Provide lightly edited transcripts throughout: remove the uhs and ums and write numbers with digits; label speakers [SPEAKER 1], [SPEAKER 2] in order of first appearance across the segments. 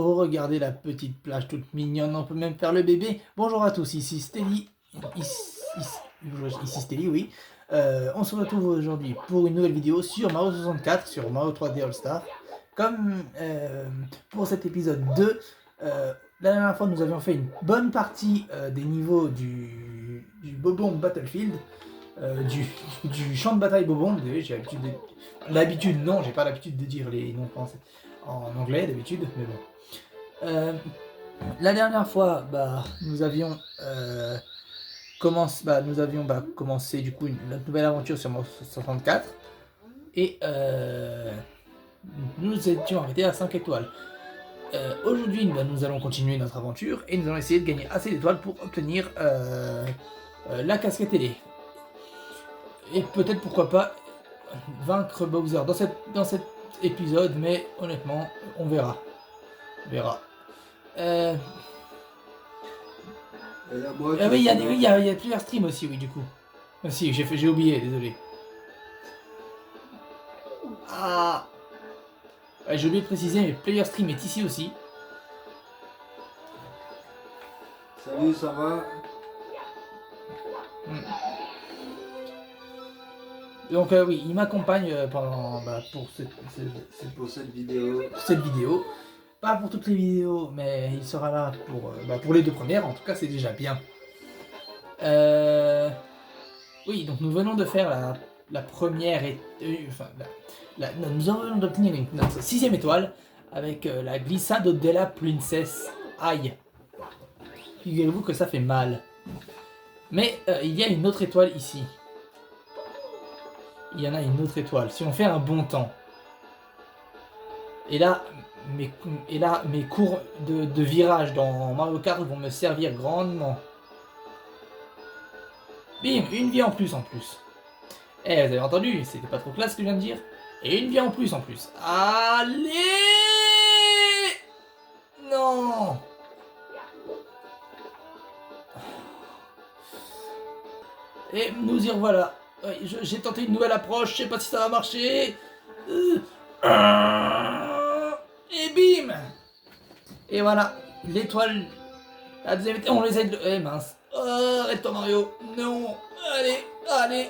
[SPEAKER 1] Oh, regardez la petite plage toute mignonne, on peut même faire le bébé. Bonjour à tous, ici Stélie. Ici Stélie, oui. On se retrouve aujourd'hui pour une nouvelle vidéo sur Mario 64, sur Mario 3D All Star. Comme pour cet épisode 2, la dernière fois nous avions fait une bonne partie des niveaux du Bobomb Battlefield, du champ de bataille Bobomb. J'ai l'habitude, non, j'ai pas l'habitude de dire les noms français en anglais d'habitude, mais bon. La dernière fois, nous avions commencé du coup notre nouvelle aventure sur Mario 64 et nous étions arrêtés à 5 étoiles. Aujourd'hui, nous allons continuer notre aventure et nous allons essayer de gagner assez d'étoiles pour obtenir la casquette télé. Et peut-être pourquoi pas vaincre Bowser dans cet épisode, mais honnêtement, on verra. On verra. Oui, il y a plusieurs streams aussi, oui, du coup. Si, j'ai oublié, désolé. Ah, j'ai oublié de préciser, mais Player Stream est ici aussi.
[SPEAKER 2] Salut, ça va?
[SPEAKER 1] Donc oui, il m'accompagne pour
[SPEAKER 2] cette vidéo.
[SPEAKER 1] Cette vidéo. Pas pour toutes les vidéos, mais il sera là pour les deux premières, en tout cas c'est déjà bien. Oui, donc nous venons de faire la première nous venons d'obtenir notre 6ème étoile avec la glissade de la princesse. Aïe. Figurez-vous que ça fait mal. Mais il y a une autre étoile ici. Il y en a une autre étoile. Si on fait un bon temps. Et là, mes cours de virage dans Mario Kart vont me servir grandement. Bim, une vie en plus en plus. Eh, vous avez entendu, c'était pas trop classe ce que je viens de dire. Et une vie en plus en plus. Allez! Non! Et nous y revoilà. J'ai tenté une nouvelle approche, je sais pas si ça va marcher. Et bim! Et voilà, l'étoile. La deuxième étoile, on les aide. Eh mince. Oh, arrête-toi Mario. Non. Allez, allez.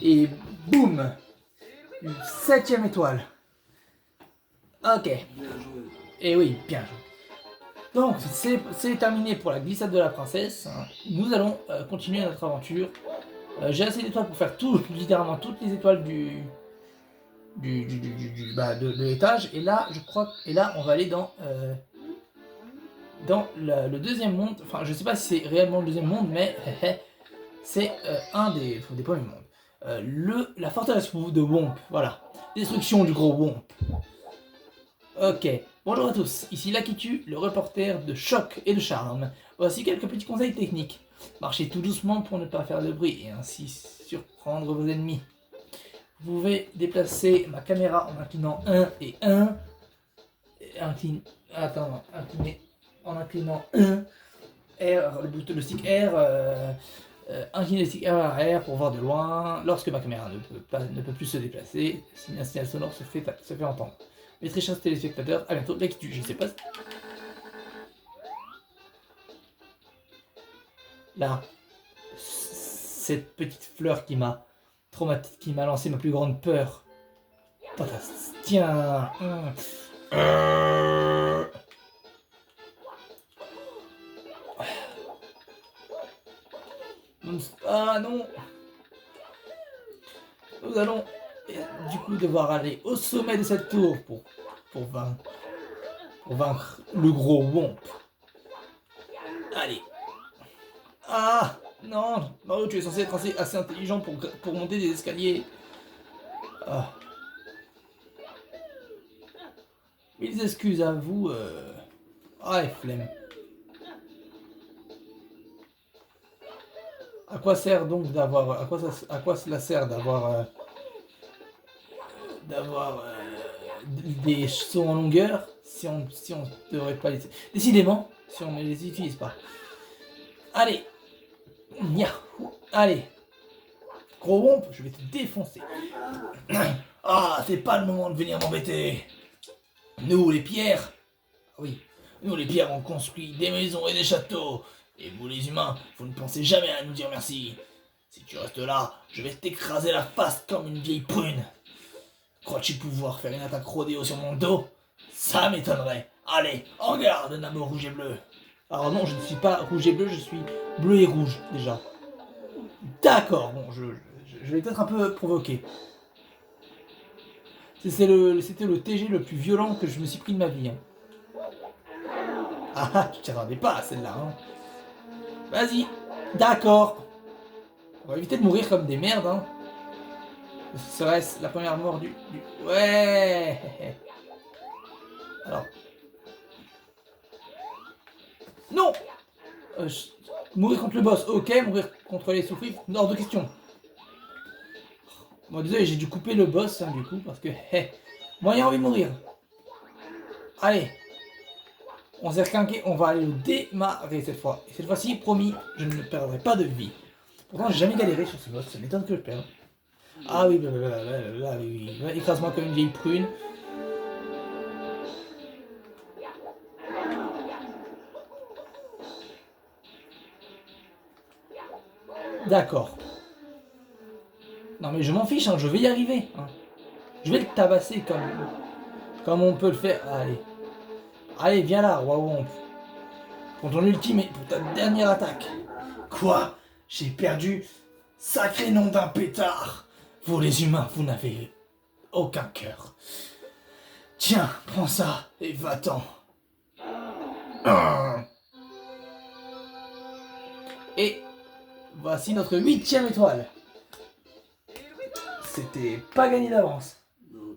[SPEAKER 1] Et boum! Une 7ème étoile. Ok.
[SPEAKER 2] Bien joué.
[SPEAKER 1] Et oui, bien joué. Donc, c'est terminé pour la glissade de la princesse. Nous allons continuer notre aventure. J'ai assez d'étoiles pour faire littéralement toutes les étoiles de l'étage. Et là, je crois, on va aller dans le deuxième monde. Enfin, je sais pas si c'est réellement le deuxième monde, mais c'est un des premiers mondes. La forteresse de Womp, voilà. Destruction du gros Womp. Ok, bonjour à tous, ici Lakitu, le reporter de choc et de charme. Voici quelques petits conseils techniques. Marchez tout doucement pour ne pas faire de bruit et ainsi surprendre vos ennemis. Vous pouvez déplacer ma caméra en inclinant 1 et 1. En inclinant 1. R, le stick R. Incliner le stick R à arrière pour voir de loin. Lorsque ma caméra ne peut plus se déplacer, un signal sonore se fait entendre. Mes très chers téléspectateurs, à bientôt. Lakitu, je sais pas. Là, cette petite fleur qui m'a lancé ma plus grande peur. Tiens. Ah non. Nous allons du coup devoir aller au sommet de cette tour pour vaincre le gros Womp. Allez. Ah non, Mario, tu es censé être assez intelligent pour monter des escaliers. Ah. Mille excuses à vous. Ah, et flemme. À quoi sert donc d'avoir... À quoi cela sert d'avoir des sauts en longueur si on devrait pas les... Décidément, si on ne les utilise pas. Allez. Yahoo. Allez. Gros Womp, je vais te défoncer. Ah, c'est pas le moment de venir m'embêter. Nous, les pierres, oui, nous, les pierres, on construit des maisons et des châteaux. Et vous, les humains, vous ne pensez jamais à nous dire merci. Si tu restes là, je vais t'écraser la face comme une vieille prune. Crois-tu pouvoir faire une attaque rodéo sur mon dos? Ça m'étonnerait. Allez, en garde, Namo rouge et bleu. Alors non, je ne suis pas rouge et bleu, je suis bleu et rouge, déjà. D'accord, bon, je vais peut-être un peu provoquer. C'était le TG le plus violent que je me suis pris de ma vie. Hein. Ah, je t'attendais pas à celle-là. Hein. Vas-y, d'accord. On va éviter de mourir comme des merdes. Hein. Serait-ce la première mort du... Ouais. Alors... Non. Mourir contre le boss, ok. Mourir contre les souffrifs, hors de question. Bon, désolé, j'ai dû couper le boss, hein, du coup, parce que... moi, j'ai envie de mourir. Allez. On s'est requinqué, on va aller le démarrer cette fois. Et cette fois-ci, promis, je ne perdrai pas de vie. Pourtant, j'ai jamais galéré sur ce boss, ça m'étonne que je perde. Ah oui, blablabla, oui. Écrase-moi comme une vieille prune. D'accord. Non mais je m'en fiche, hein, je vais y arriver. Hein. Je vais le tabasser comme on peut le faire. Allez. Allez, viens là, roi Womp. Pour ton ultime et pour ta dernière attaque. Quoi? J'ai perdu? Sacré nom d'un pétard. Vous les humains, vous n'avez aucun cœur. Tiens, prends ça et va-t'en. Et voici notre 8ème étoile. C'était pas gagné d'avance.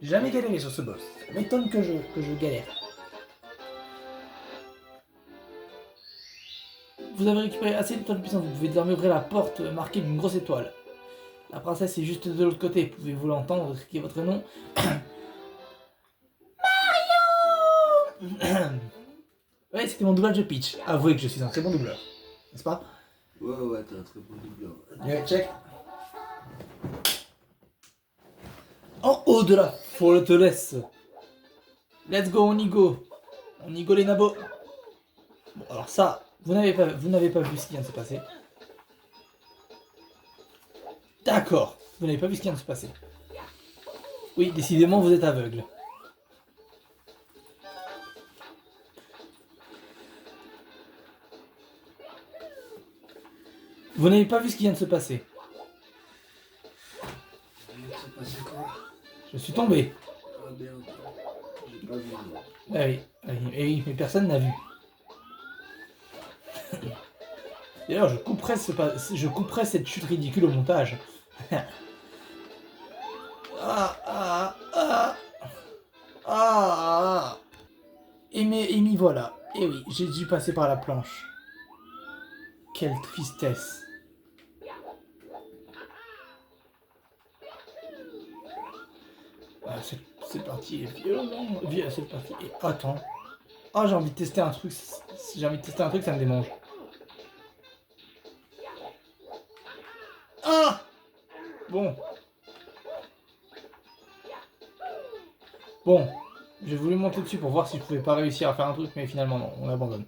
[SPEAKER 1] J'ai jamais galéré sur ce boss. Ça m'étonne que je galère. Vous avez récupéré assez d'étoiles puissantes. Vous pouvez désormais ouvrir la porte marquée d'une grosse étoile. La princesse est juste de l'autre côté. Pouvez-vous l'entendre crier votre nom? Mario. Ouais, c'était mon doublage de Peach. Avouez que je suis un très bon doubleur. N'est-ce pas?
[SPEAKER 2] Ouais, t'es un très bon doubleur.
[SPEAKER 1] Ouais, check. En haut de la forteresse. Let's go, on y go. On y go les nabos. Bon, alors ça, vous n'avez pas vu ce qui vient de se passer. D'accord, vous n'avez pas vu ce qui vient de se passer. Oui, décidément, vous êtes aveugle. Vous n'avez pas vu ce qui vient de se passer.
[SPEAKER 2] C'est passé quoi?
[SPEAKER 1] Je suis tombé.
[SPEAKER 2] Ah merde. J'ai pas vu. Moi.
[SPEAKER 1] Ah oui, oui, mais personne n'a vu. D'ailleurs, je couperai cette chute ridicule au montage. Et m'y voilà. Et oui, j'ai dû passer par la planche. Quelle tristesse. Ah, cette partie est violente. Cette partie est... Attends. Ah, j'ai envie de tester un truc. Si j'ai envie de tester un truc, ça me démange. Ah! Bon. Bon. J'ai voulu monter dessus pour voir si je pouvais pas réussir à faire un truc, mais finalement non, on abandonne.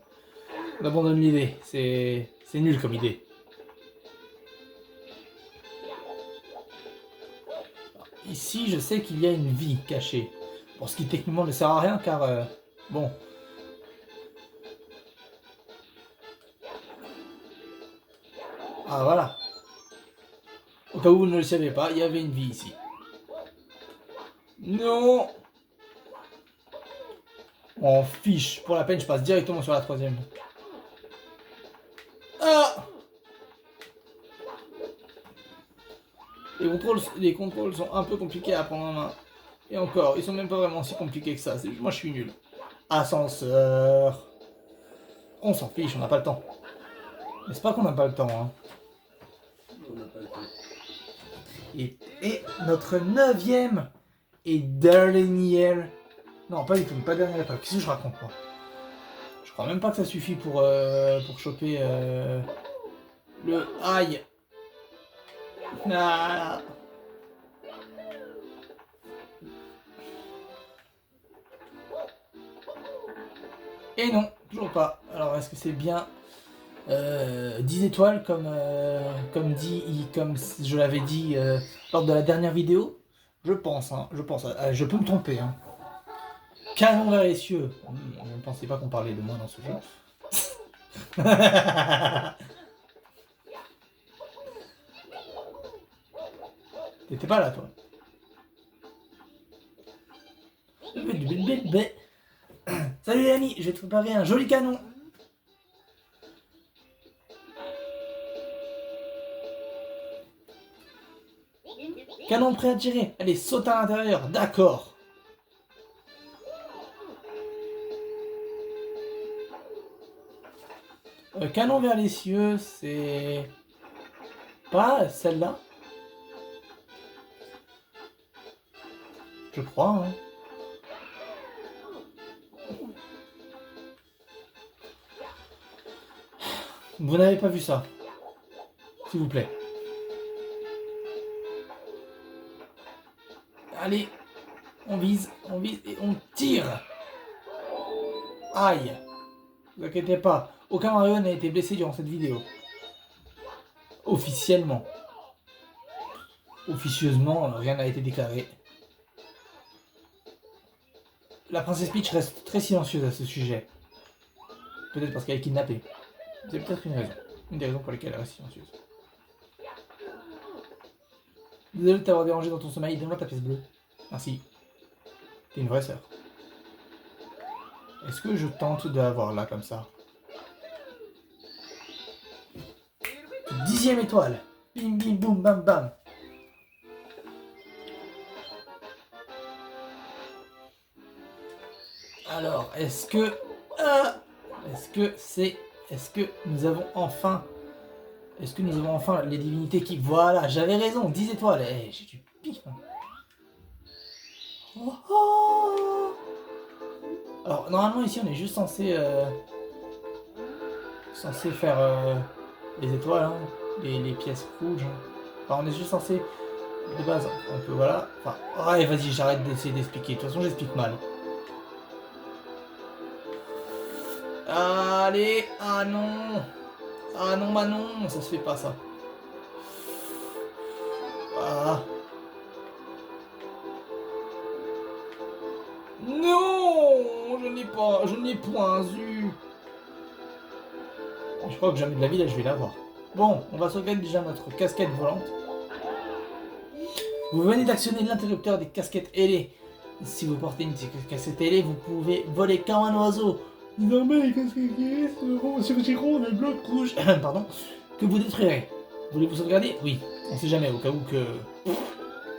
[SPEAKER 1] On abandonne l'idée. C'est nul comme idée. Ici, je sais qu'il y a une vie cachée. Bon, ce qui techniquement ne sert à rien, car... bon. Ah, voilà. Au cas où vous ne le savez pas, il y avait une vie ici. Non! On fiche. Pour la peine, je passe directement sur la 3ème. Ah! Les contrôles sont un peu compliqués à prendre en main. Et encore, ils sont même pas vraiment si compliqués que ça. Moi, je suis nul. Ascenseur. On s'en fiche, on n'a pas le temps. N'est-ce pas qu'on n'a pas le temps, hein?
[SPEAKER 2] On n'a pas le temps.
[SPEAKER 1] Et notre 9ème et dernière... Non, pas du tout, pas dernière étape. Qu'est-ce que je raconte, moi? Je crois même pas que ça suffit pour choper le... Aïe. Ah. Et non, toujours pas. Alors est-ce que c'est bien 10 étoiles comme je l'avais dit lors de la dernière vidéo? Je pense, hein, je pense. Je peux me tromper. Hein. Canon vers les cieux. Je ne pensais pas qu'on parlait de moi dans ce jeu. T'étais pas là, toi. Salut les amis, je vais te préparer un joli canon. Canon prêt à tirer. Allez, saute à l'intérieur. D'accord. Canon vers les cieux, c'est pas celle-là. Je crois. Hein. Vous n'avez pas vu ça. S'il vous plaît. Allez, on vise et on tire. Aïe. Ne vous inquiétez pas, aucun Mario n'a été blessé durant cette vidéo. Officiellement. Officieusement, rien n'a été déclaré. La princesse Peach reste très silencieuse à ce sujet. Peut-être parce qu'elle est kidnappée. C'est peut-être une raison. Une des raisons pour lesquelles elle reste silencieuse. Désolé de t'avoir dérangé dans ton sommeil, donne-moi ta pièce bleue. Merci. T'es une vraie sœur. Est-ce que je tente de l'avoir là comme ça? 10e étoile. Bim bim boum bam bam. Alors, est-ce que nous avons enfin les divinités qui... Voilà, j'avais raison, 10 étoiles. Eh, j'ai du pif. Hein. Oh, oh. Alors, normalement, ici, on est juste censé faire les étoiles, hein, les pièces rouges. Hein. Enfin, on est juste censé, de base, un peu, voilà. Enfin, ouais, vas-y, j'arrête d'essayer d'expliquer. De toute façon, j'explique mal. Allez, ah non. Ah non, bah non, ça se fait pas, ça. Ah. Non, je n'ai point eu. Je crois que jamais de la vie, là, je vais l'avoir. Bon, on va sauvegarder déjà notre casquette volante. Vous venez d'actionner l'interrupteur des casquettes ailées. Si vous portez une casquette ailée, vous pouvez voler comme un oiseau. Désormais, les casquettes ailées surgiront des blocs rouges. Pardon. Que vous détruirez. Voulez-vous sauvegarder? Oui. On sait jamais, au cas où que...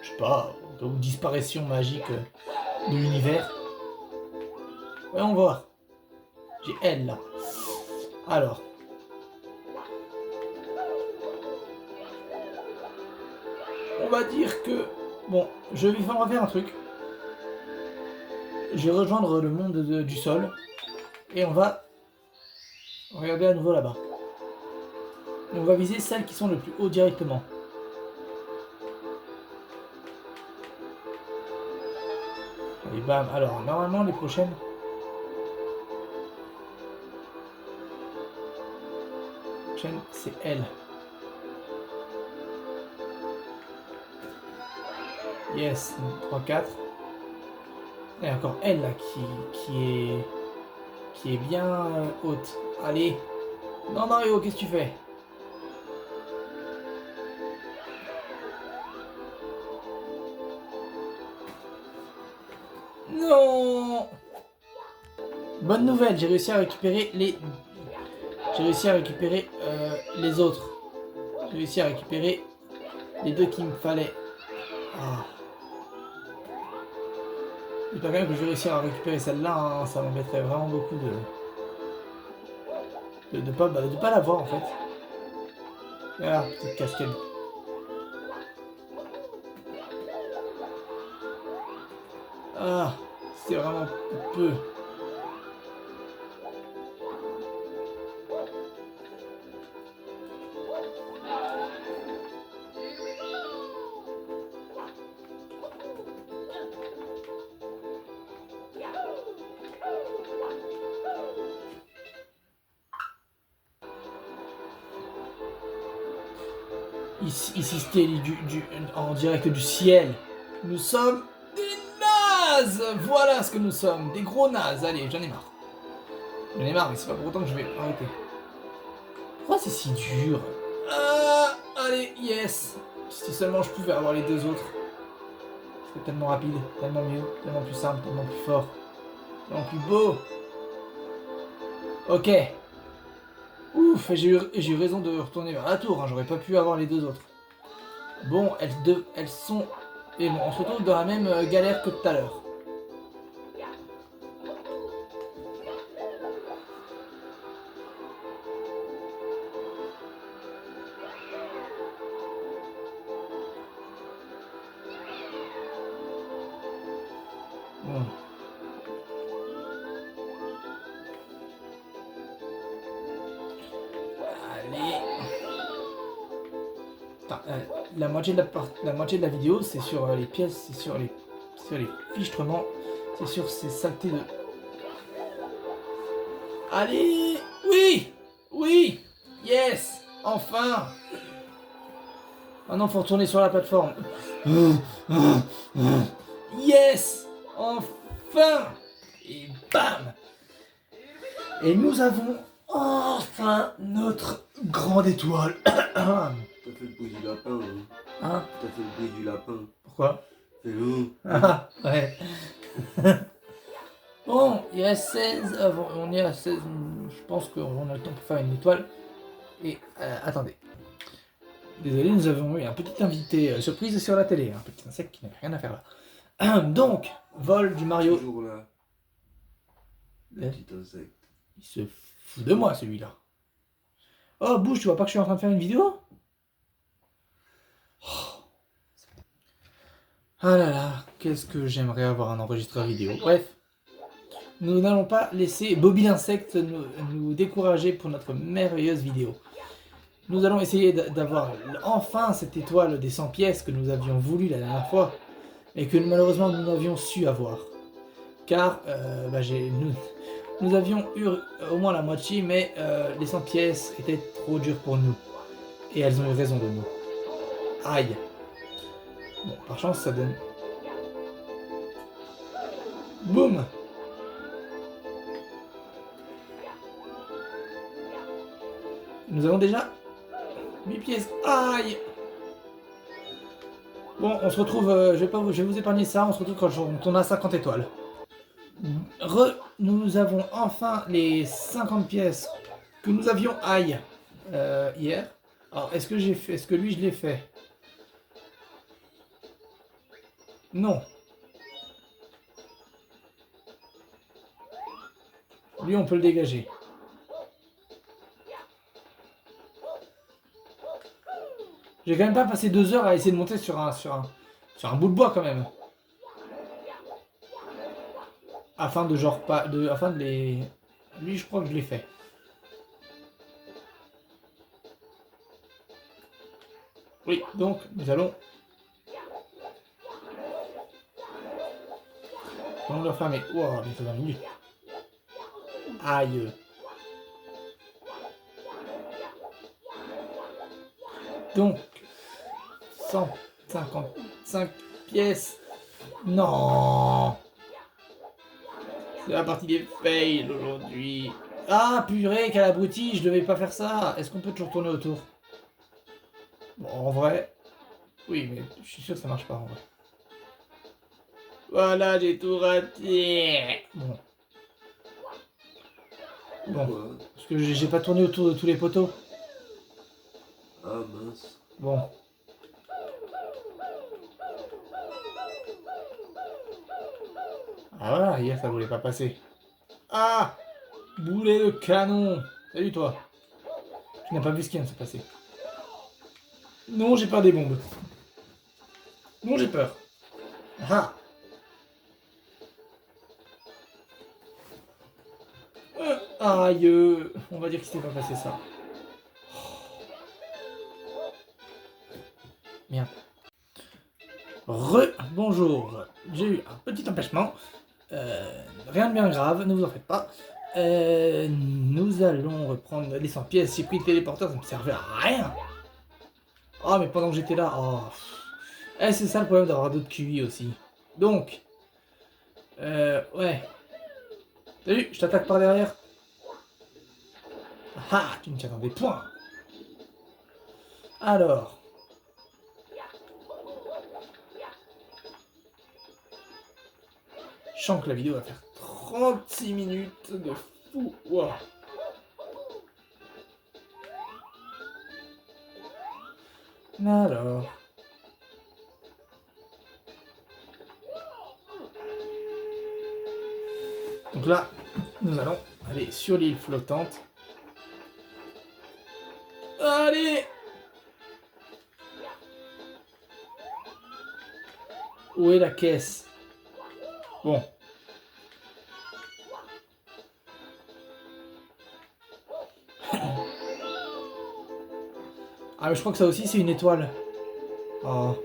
[SPEAKER 1] Je sais pas, au cas où disparition magique de l'univers. Voyons voir. J'ai elle là. Alors. On va dire que... Bon, on va faire un truc. Je vais rejoindre le monde du sol. Et on va regarder à nouveau là-bas. Et on va viser celles qui sont le plus haut directement. Et bam. Alors, normalement, les prochaines... c'est elle. Yes, 3, 4. Et encore elle là qui est bien haute. Allez. Non Mario, qu'est-ce que tu fais? Non. Bonne nouvelle, j'ai réussi à récupérer les... J'ai réussi à récupérer les autres. J'ai réussi à récupérer les deux qu'il me fallait. Ah. J'espère quand même que je vais réussir à récupérer celle-là, hein. Ça m'embêterait vraiment beaucoup de pas l'avoir en fait. Voilà, petite cascade. Ah, c'est vraiment peu. Ici Skelly en direct du ciel. Nous sommes des nazes. Voilà ce que nous sommes, des gros nazes. Allez, j'en ai marre. J'en ai marre, mais c'est pas pour autant que je vais arrêter. Pourquoi c'est si dur? Ah, allez, yes. Si seulement je pouvais avoir les deux autres. C'est tellement rapide, tellement mieux, tellement plus simple, tellement plus fort, tellement plus beau. Ok. Ouf, j'ai eu raison de retourner vers la tour, hein. J'aurais pas pu avoir les deux autres. Bon, elles sont... Et bon, on se retrouve dans la même galère que tout à l'heure. Bon. Allez. Attends, la moitié de la vidéo, c'est sur les pièces, c'est sur les fichtrements, c'est sur ces saletés de... Allez. Oui. Oui. Yes. Enfin. Maintenant, faut retourner sur la plateforme. Yes. Enfin. Et bam. Et nous avons enfin notre grande étoile.
[SPEAKER 2] T'as fait le bruit du lapin, hein.
[SPEAKER 1] Hein?
[SPEAKER 2] T'as fait le bruit du lapin.
[SPEAKER 1] Pourquoi?
[SPEAKER 2] Fais-le.
[SPEAKER 1] Ah, ouais. Bon, il reste 16. On est à 16. Je pense qu'on a le temps pour faire une étoile. Et attendez. Désolé, nous avons eu un petit invité surprise sur la télé. Un petit insecte qui n'avait rien à faire là. Donc, vol du Mario.
[SPEAKER 2] Toujours là. Le petit insecte.
[SPEAKER 1] Il se fout de moi celui-là. Oh, bouge, tu vois pas que je suis en train de faire une vidéo? Oh. Ah là là, qu'est-ce que j'aimerais avoir un enregistreur vidéo. Bref, nous n'allons pas laisser Bobby l'insecte nous décourager pour notre merveilleuse vidéo. Nous allons essayer d'avoir enfin cette étoile des 100 pièces que nous avions voulu la dernière fois, mais que malheureusement nous n'avions su avoir. Car nous avions eu au moins la moitié, mais les 100 pièces étaient trop dures pour nous. Et elles ont eu raison de nous. Aïe. Bon, par chance, ça donne... Boum. Nous avons déjà 8 pièces. Aïe. Bon, on se retrouve... je vais vous épargner ça. On se retrouve quand on a 50 étoiles. Nous avons enfin les 50 pièces que nous avions aïe hier. Alors, est-ce que lui je l'ai fait? Non. Lui on peut le dégager. J'ai quand même pas passé 2 heures à essayer de monter sur un bout de bois quand même. Afin de genre pas de afin de les... Lui je crois que je l'ai fait. Oui, donc nous allons le fermer. Wow, bientôt 20 minutes. Aïe. Donc 155 pièces. Non. C'est la partie des fails aujourd'hui. Ah purée, quel abruti, je devais pas faire ça. Est-ce qu'on peut toujours tourner autour? Bon, en vrai... Oui, mais je suis sûr que ça marche pas en vrai. Voilà, j'ai tout raté. Bon. Bon. Parce que j'ai pas tourné autour de tous les poteaux.
[SPEAKER 2] Ah mince.
[SPEAKER 1] Bon. Ah voilà, hier ça voulait pas passer. Ah! Boulet de canon! Salut toi! Tu n'as pas vu ce qui vient de se passer. Non, j'ai peur des bombes. Non, j'ai peur. Ah! Aïe! On va dire qu'il s'est pas passé ça. Merde. Bonjour. J'ai eu un petit empêchement. Rien de bien grave, ne vous en faites pas. Nous allons reprendre les 100 pièces. J'ai pris le téléporteur, ça ne me servait à rien. Oh, mais pendant que j'étais là, oh. Eh, c'est ça le problème d'avoir d'autres QI aussi. Donc, ouais. Salut, je t'attaque par derrière. Ah, tu me tiens dans des points. Alors. Je sens que la vidéo va faire 36 minutes de fou. Wow. Alors. Donc là, nous allons aller sur l'île flottante. Allez! Où est la caisse? Bon. Ah, mais je crois que ça aussi, c'est une étoile. Oh.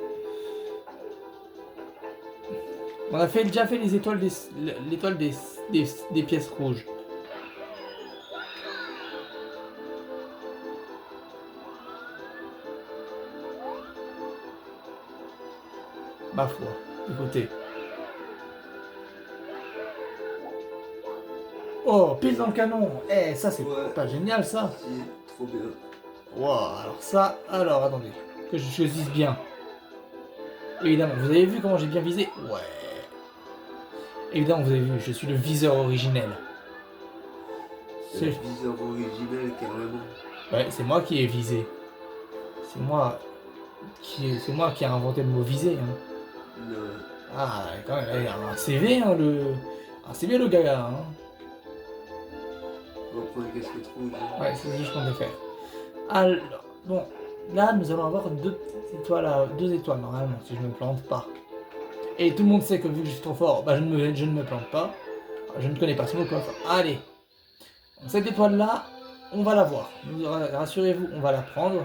[SPEAKER 1] On a déjà fait les étoiles l'étoile des pièces rouges. Ma foi, écoutez. Oh, pile dans le canon. Eh, ça c'est
[SPEAKER 2] Ouais.
[SPEAKER 1] pas génial ça.
[SPEAKER 2] C'est trop bien.
[SPEAKER 1] Wow, alors ça, alors attendez, que je choisisse bien. Évidemment, vous avez vu comment j'ai bien visé? Ouais. Évidemment, vous avez vu, je suis le viseur originel.
[SPEAKER 2] C'est le viseur originel carrément.
[SPEAKER 1] Ouais, c'est moi qui ai visé. C'est moi qui ai inventé le mot viser. Hein.
[SPEAKER 2] Le...
[SPEAKER 1] Ah, quand même, il a un CV, hein, un CV le gars, hein.
[SPEAKER 2] On va prendre une casquette rouge.
[SPEAKER 1] Ouais, c'est ce que je comptais faire. Alors, bon, là, nous allons avoir deux étoiles normalement, si je ne me plante pas. Et tout le monde sait que vu que je suis trop fort, bah, je ne me plante pas. Je ne connais pas ce mot coffre. Allez, cette étoile-là, on va la voir. Rassurez-vous, on va la prendre.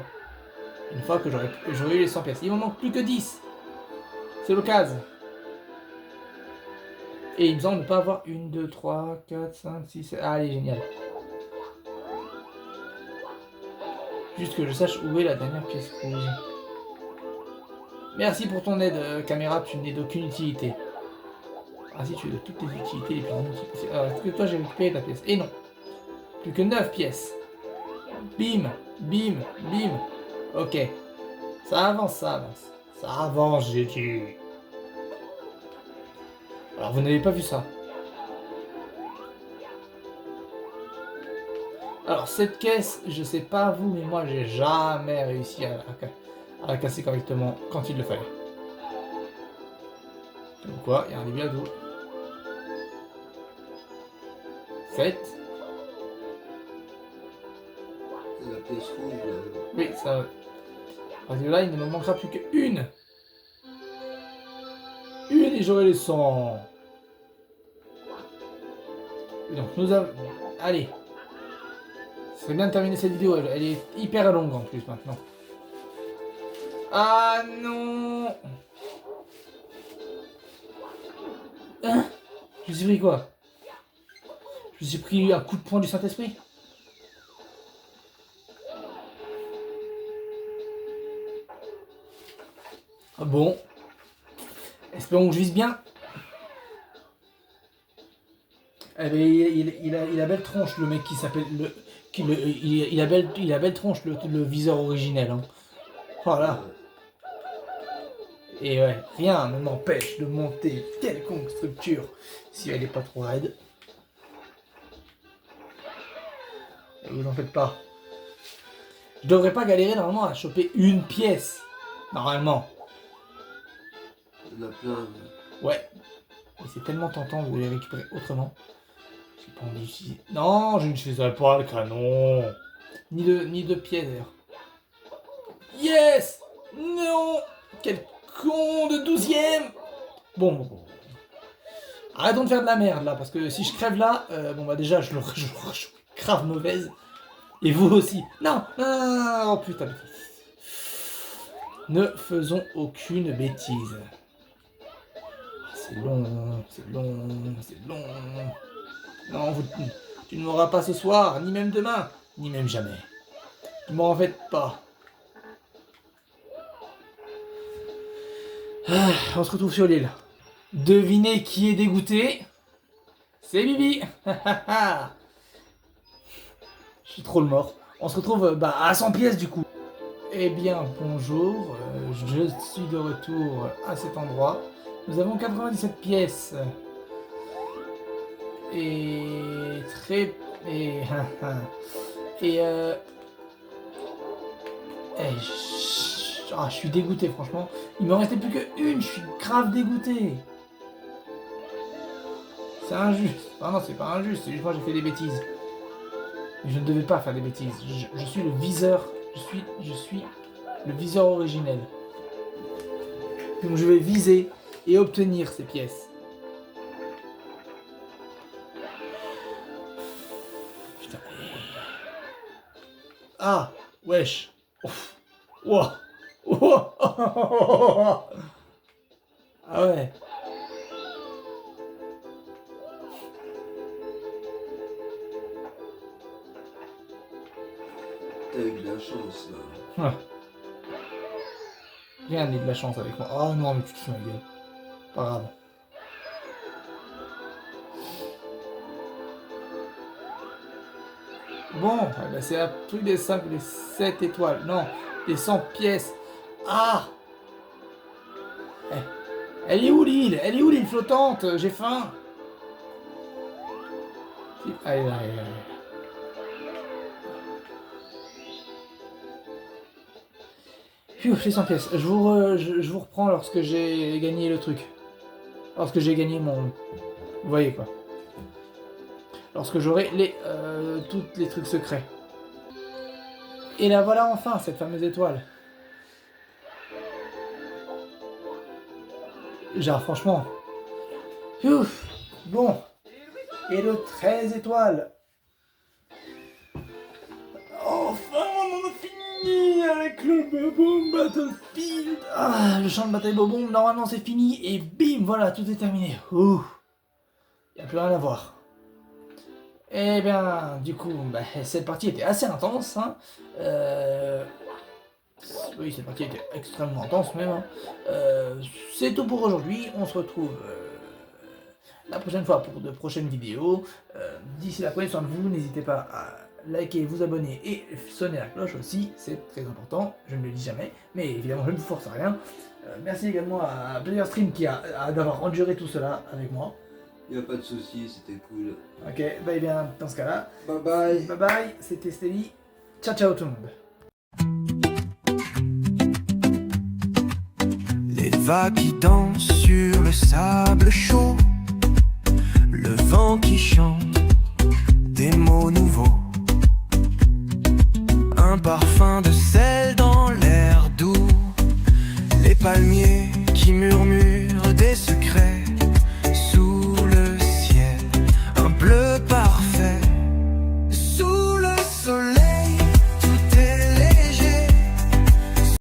[SPEAKER 1] Une fois que j'aurai eu les 100 pièces. Il m'en manque plus que 10. C'est l'occasion. Et il me semble ne pas avoir 1, 2, 3, 4, 5, 6, 7. Allez, génial. Juste que je sache où est la dernière pièce rouge. Merci pour ton aide, caméra, tu n'es d'aucune utilité. Ah si, tu es de toutes les utilités les plus inutiles possibles. Alors, est-ce que toi j'ai récupéré ta pièce? Et non. Plus que 9 pièces. Bim, bim, bim. Ok. Ça avance, ça avance. Ça avance, j'ai dit. Alors, vous n'avez pas vu ça. Alors, cette caisse, je sais pas vous, mais moi, j'ai jamais réussi à la casser correctement quand il le fallait. Donc quoi, il y a un début à dos. 7.
[SPEAKER 2] La pièce rouge.
[SPEAKER 1] Oui, ça... Parce que là, il ne me manquera plus qu'une. Une et j'aurai les 100. Donc, nous avons... Allez. C'est bien de terminer cette vidéo, elle est hyper longue en plus maintenant. Ah non! Hein? Je me suis pris quoi? Je me suis pris un coup de poing du Saint-Esprit? Ah bon? Espérons que je vise bien. Eh ben, il a belle tronche le mec qui s'appelle le... il a belle tronche le viseur originel. Hein. Voilà. Et ouais, rien ne m'empêche de monter quelconque structure si elle n'est pas trop raide. Et vous en faites pas. Je devrais pas galérer normalement à choper une pièce. Normalement.
[SPEAKER 2] Il y en a plein.
[SPEAKER 1] Ouais. Mais c'est tellement tentant de les récupérer autrement. J'ai pas envie d'utiliser. Non, je ne utiliserai pas le canon. Ni de pièce d'ailleurs. Yes! Non! Quel con de 12ème! Bon. Arrêtons de faire de la merde là, parce que si je crève là, bon bah déjà je grave mauvaise. Et vous aussi. Non! Oh putain. Ne faisons aucune bêtise. C'est long, c'est long, c'est long. Non, tu ne m'auras pas ce soir, ni même demain, ni même jamais. Ne m'en faites pas. On se retrouve sur l'île. Devinez qui est dégoûté? C'est Bibi. Je suis trop le mort. On se retrouve à 100 pièces du coup. Eh bien, bonjour. Je suis de retour à cet endroit. Nous avons 97 pièces. Et très... Et... je suis dégoûté franchement. Il me restait plus qu'une, je suis grave dégoûté. C'est injuste. Ah non, c'est pas injuste, c'est juste moi j'ai fait des bêtises. Mais je ne devais pas faire des bêtises. Je suis le viseur. Je suis le viseur originel. Donc je vais viser et obtenir ces pièces. Putain. Ah, wesh. Ouf. Wow. Wow. Ah ouais.
[SPEAKER 2] T'as eu de la chance là.
[SPEAKER 1] Ouais. Rien n'est de la chance avec moi. Oh non, mais tu te fous ma gueule. Pas grave. Bon, eh ben c'est un truc des 5, des 7 étoiles. Non, des 100 pièces. Ah! Elle est où l'île? Elle est où l'île flottante? J'ai faim. Allez, allez, allez. Phew, les 100 pièces. Je vous reprends lorsque j'ai gagné le truc. Lorsque j'ai gagné mon... Vous voyez quoi. Lorsque j'aurai tous les trucs secrets. Et la voilà enfin, cette fameuse étoile. Genre, franchement. Ouf. Bon. Et le 13 étoiles. Enfin, on en a fini avec le Bob-omb Battlefield. Ah, le champ de bataille Bob-omb, normalement c'est fini. Et bim, voilà, tout est terminé. Ouh. Il n'y a plus rien à voir. Eh bien, du coup, cette partie était assez intense. Hein. Oui, cette partie était extrêmement intense même. Hein. C'est tout pour aujourd'hui. On se retrouve la prochaine fois pour de prochaines vidéos. D'ici là, prenez soin de vous. N'hésitez pas à liker, vous abonner et sonner la cloche aussi. C'est très important. Je ne le dis jamais. Mais évidemment, je ne vous force à rien. Merci également à PlayerStream d'avoir enduré tout cela avec moi.
[SPEAKER 2] Y'a pas de soucis, c'était cool.
[SPEAKER 1] Ok, bah et bien dans ce cas-là.
[SPEAKER 2] Bye bye.
[SPEAKER 1] Bye bye, c'était Steli. Ciao ciao tout le monde.
[SPEAKER 3] Les vagues qui dansent sur le sable chaud, le vent qui chante des mots nouveaux, un parfum de sel dans l'air doux, les palmiers qui murmurent